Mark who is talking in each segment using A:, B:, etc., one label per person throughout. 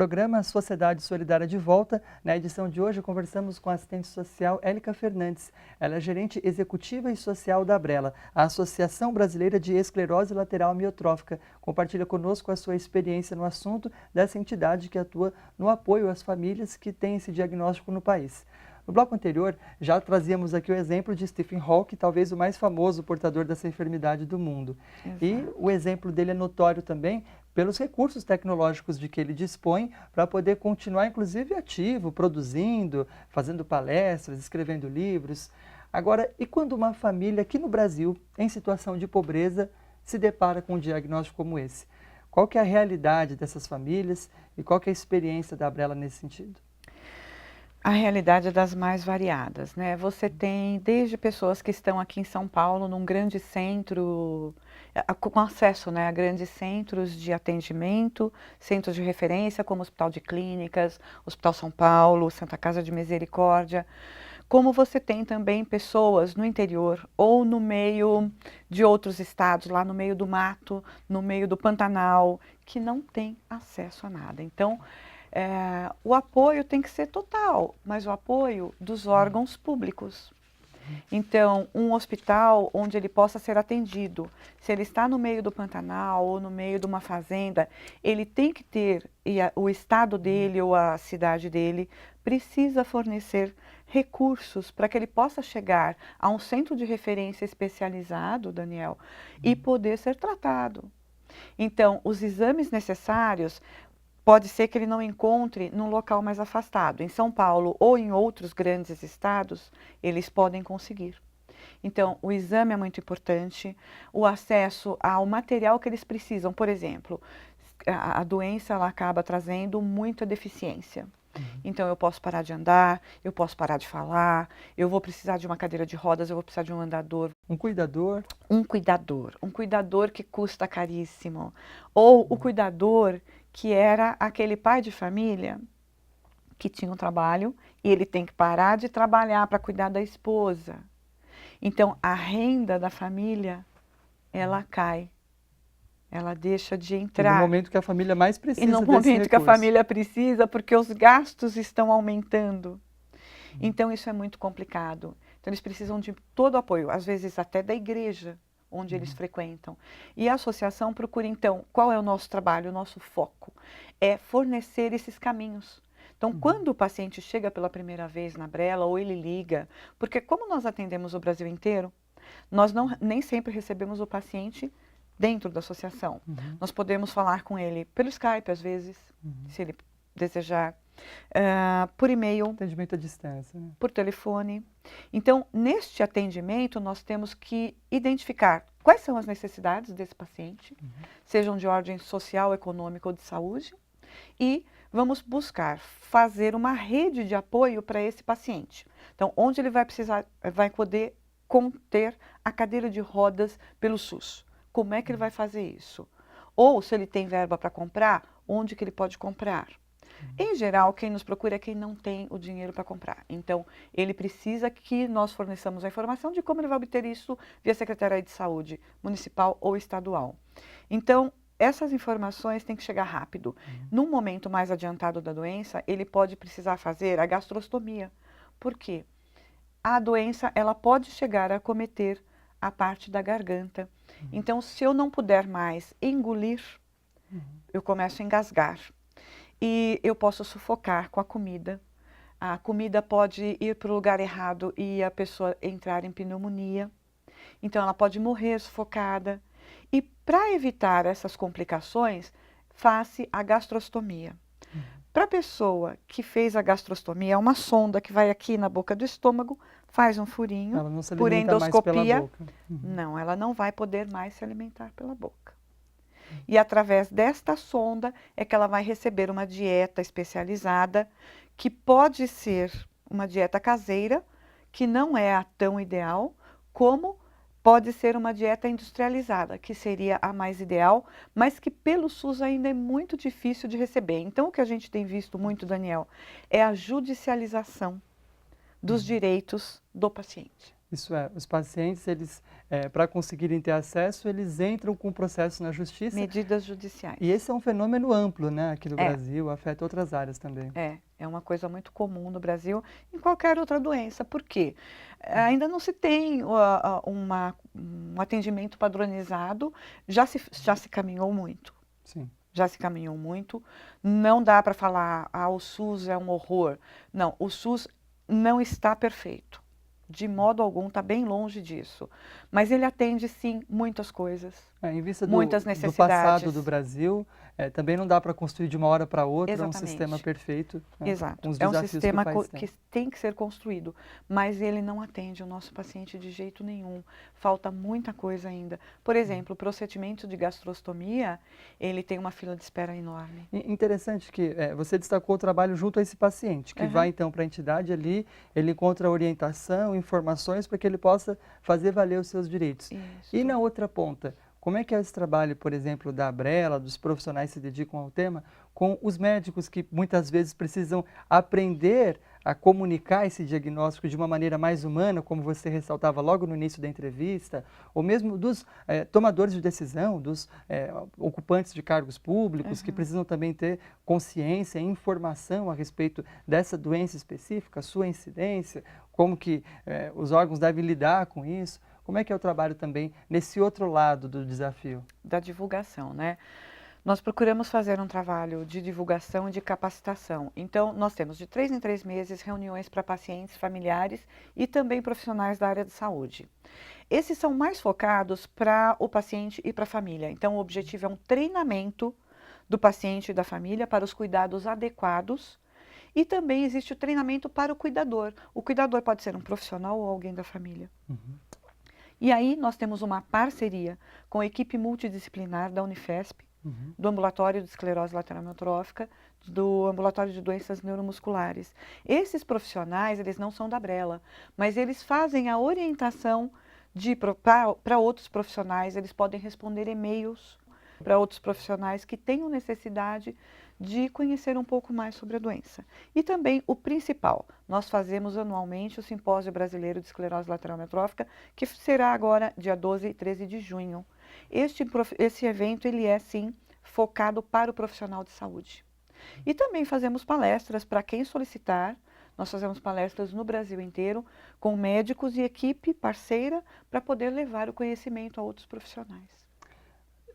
A: Programa Sociedade Solidária de volta. Na edição de hoje, conversamos com a assistente social Élica Fernandes. Ela é gerente executiva e social da Abrela, a Associação Brasileira de Esclerose Lateral Amiotrófica. Compartilha conosco a sua experiência no assunto dessa entidade que atua no apoio às famílias que têm esse diagnóstico no país. No bloco anterior, já trazíamos aqui o exemplo de Stephen Hawking, talvez o mais famoso portador dessa enfermidade do mundo.
B: Exato.
A: E o exemplo dele é notório também pelos recursos tecnológicos de que ele dispõe para poder continuar, inclusive, ativo, produzindo, fazendo palestras, escrevendo livros. Agora, e quando uma família aqui no Brasil, em situação de pobreza, se depara com um diagnóstico como esse? Qual que é a realidade dessas famílias e qual que é a experiência da Abrela nesse sentido?
B: A realidade é das mais variadas, né? Você tem desde pessoas que estão aqui em São Paulo, num grande centro, com acesso, né, a grandes centros de atendimento, centros de referência, como o Hospital de Clínicas, Hospital São Paulo, Santa Casa de Misericórdia, como você tem também pessoas no interior ou no meio de outros estados, lá no meio do mato, no meio do Pantanal, que não têm acesso a nada. Então, o apoio tem que ser total, mas o apoio dos órgãos públicos. Então, um hospital onde ele possa ser atendido, se ele está no meio do Pantanal ou no meio de uma fazenda, ele tem que ter, o estado dele ou a cidade dele precisa fornecer recursos para que ele possa chegar a um centro de referência especializado, Daniel, e poder ser tratado. Então, os exames necessários pode ser que ele não encontre num local mais afastado. Em São Paulo ou em outros grandes estados, eles podem conseguir. Então, o exame é muito importante, o acesso ao material que eles precisam. Por exemplo, a doença ela acaba trazendo muita deficiência. Então, eu posso parar de andar, eu posso parar de falar, eu vou precisar de uma cadeira de rodas, eu vou precisar de um andador.
A: Um cuidador?
B: Um cuidador que custa caríssimo. Ou o cuidador que era aquele pai de família que tinha um trabalho e ele tem que parar de trabalhar para cuidar da esposa. Então, a renda da família, ela cai. Ela deixa de entrar.
A: E no momento que a família mais precisa
B: desse recurso. E no momento que a família precisa, porque os gastos estão aumentando. Então, isso é muito complicado. Então, eles precisam de todo o apoio, às vezes até da igreja onde eles frequentam. E a associação procura, então, qual é o nosso trabalho, o nosso foco? É fornecer esses caminhos. Então, quando o paciente chega pela primeira vez na Abrela, ou ele liga, porque como nós atendemos o Brasil inteiro, nós nem sempre recebemos o paciente dentro da associação. Nós podemos falar com ele pelo Skype, às vezes, se ele desejar, por e-mail.
A: Atendimento à distância. Né?
B: Por telefone. Então, neste atendimento, nós temos que identificar quais são as necessidades desse paciente, sejam de ordem social, econômica ou de saúde, e vamos buscar fazer uma rede de apoio para esse paciente. Então, onde ele vai poder conter a cadeira de rodas pelo SUS. Como é que ele vai fazer isso? Ou, se ele tem verba para comprar, onde que ele pode comprar? Em geral, quem nos procura é quem não tem o dinheiro para comprar. Então, ele precisa que nós forneçamos a informação de como ele vai obter isso via Secretaria de Saúde Municipal ou Estadual. Então, essas informações têm que chegar rápido. Num momento mais adiantado da doença, ele pode precisar fazer a gastrostomia. Por quê? A doença ela pode chegar a acometer a parte da garganta. Então, se eu não puder mais engolir, eu começo a engasgar. E eu posso sufocar com a comida. A comida pode ir para o lugar errado e a pessoa entrar em pneumonia. Então, ela pode morrer sufocada. E para evitar essas complicações, faz-se a gastrostomia. Para a pessoa que fez a gastrostomia, é uma sonda que vai aqui na boca do estômago, faz um furinho,
A: ela não se
B: por
A: alimenta
B: endoscopia.
A: Mais pela boca.
B: Não, ela não vai poder mais se alimentar pela boca. E através desta sonda é que ela vai receber uma dieta especializada, que pode ser uma dieta caseira, que não é a tão ideal, como pode ser uma dieta industrializada, que seria a mais ideal, mas que pelo SUS ainda é muito difícil de receber. Então, o que a gente tem visto muito, Daniel, é a judicialização dos direitos do paciente.
A: Isso é, os pacientes, eles, para conseguirem ter acesso, eles entram com o processo na justiça.
B: Medidas judiciais.
A: E esse é um fenômeno amplo, né, aqui no
B: É.
A: Brasil, afeta outras áreas também.
B: É uma coisa muito comum no Brasil, em qualquer outra doença. Por quê? Ainda não se tem um atendimento padronizado, já se caminhou muito.
A: Sim.
B: Já se caminhou muito. Não dá para falar, o SUS é um horror. Não, o SUS não está perfeito. De modo algum, está bem longe disso. Mas ele atende, sim, muitas coisas.
A: Em vista
B: muitas
A: do
B: necessidades.
A: passado do Brasil, também não dá para construir de uma hora para outra.
B: Exatamente.
A: Um sistema perfeito,
B: Exato.
A: com os
B: É um
A: desafios
B: sistema
A: que o país
B: que tem que ser construído, mas ele não atende o nosso paciente de jeito nenhum. Falta muita coisa ainda. Por exemplo, o procedimento de gastrostomia, ele tem uma fila de espera enorme.
A: Interessante que você destacou o trabalho junto a esse paciente, que vai então para a entidade ali, ele encontra orientação, informações para que ele possa fazer valer os seus direitos.
B: Isso.
A: E na outra ponta, como é que é esse trabalho, por exemplo, da Abrela, dos profissionais que se dedicam ao tema, com os médicos que muitas vezes precisam aprender a comunicar esse diagnóstico de uma maneira mais humana, como você ressaltava logo no início da entrevista, ou mesmo dos tomadores de decisão, dos ocupantes de cargos públicos, que precisam também ter consciência e informação a respeito dessa doença específica, sua incidência, como que os órgãos devem lidar com isso. Como é que é o trabalho também nesse outro lado do desafio?
B: Da divulgação, né? Nós procuramos fazer um trabalho de divulgação e de capacitação. Então, nós temos de 3 em 3 meses reuniões para pacientes, familiares e também profissionais da área de saúde. Esses são mais focados para o paciente e para a família. Então, o objetivo é um treinamento do paciente e da família para os cuidados adequados. E também existe o treinamento para o cuidador. O cuidador pode ser um profissional ou alguém da família. E aí nós temos uma parceria com a equipe multidisciplinar da Unifesp, do Ambulatório de Esclerose Lateral Amiotrófica, do Ambulatório de Doenças Neuromusculares. Esses profissionais, eles não são da Abrela, mas eles fazem a orientação para outros profissionais, eles podem responder e-mails para outros profissionais que tenham necessidade de conhecer um pouco mais sobre a doença. E também o principal, nós fazemos anualmente o Simpósio Brasileiro de Esclerose Lateral Amiotrófica, que será agora dia 12 e 13 de junho. Esse evento, ele é sim focado para o profissional de saúde. E também fazemos palestras para quem solicitar. Nós fazemos palestras no Brasil inteiro com médicos e equipe parceira para poder levar o conhecimento a outros profissionais.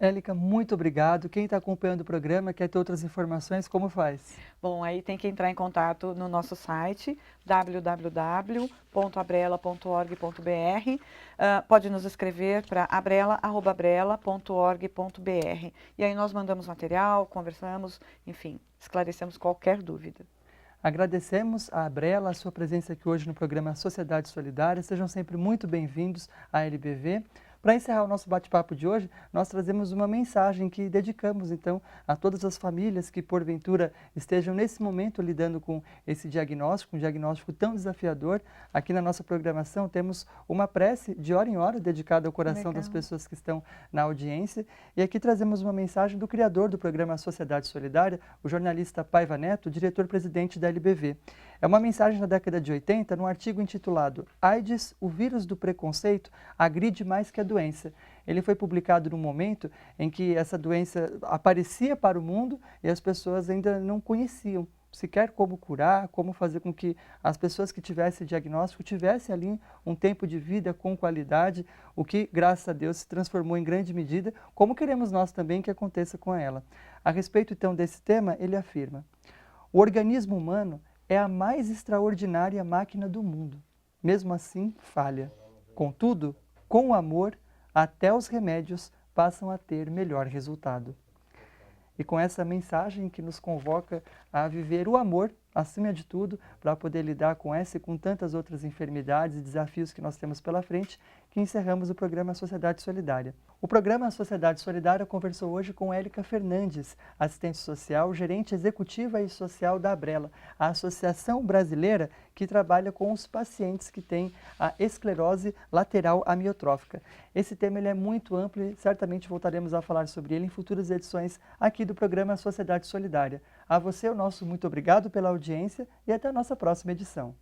A: Élica, muito obrigado. Quem está acompanhando o programa, quer ter outras informações, como faz?
B: Bom, aí tem que entrar em contato no nosso site, www.abrela.org.br. Pode nos escrever para abrela@abrela.org.br. E aí nós mandamos material, conversamos, enfim, esclarecemos qualquer dúvida.
A: Agradecemos a Abrela, a sua presença aqui hoje no programa Sociedade Solidária. Sejam sempre muito bem-vindos à LBV. Para encerrar o nosso bate-papo de hoje, nós trazemos uma mensagem que dedicamos, então, a todas as famílias que, porventura, estejam nesse momento lidando com esse diagnóstico, um diagnóstico tão desafiador. Aqui na nossa programação temos uma prece de hora em hora dedicada ao coração das pessoas que estão na audiência. E aqui trazemos uma mensagem do criador do programa Sociedade Solidária, o jornalista Paiva Neto, diretor-presidente da LBV. É uma mensagem da década de 80, num artigo intitulado AIDS, o vírus do preconceito, agride mais que a doença. Ele foi publicado num momento em que essa doença aparecia para o mundo e as pessoas ainda não conheciam sequer como curar, como fazer com que as pessoas que tivessem diagnóstico tivessem ali um tempo de vida com qualidade, o que, graças a Deus, se transformou em grande medida, como queremos nós também que aconteça com ela. A respeito, então, desse tema, ele afirma: o organismo humano é a mais extraordinária máquina do mundo. Mesmo assim, falha. Contudo, com o amor, até os remédios passam a ter melhor resultado. E com essa mensagem que nos convoca a viver o amor, acima de tudo, para poder lidar com essa e com tantas outras enfermidades e desafios que nós temos pela frente, que encerramos o programa Sociedade Solidária. O programa Sociedade Solidária conversou hoje com Élica Fernandes, assistente social, gerente executiva e social da Abrela, a associação brasileira que trabalha com os pacientes que têm a esclerose lateral amiotrófica. Esse tema ele é muito amplo e certamente voltaremos a falar sobre ele em futuras edições aqui do programa Sociedade Solidária. A você, o nosso muito obrigado pela audiência e até a nossa próxima edição.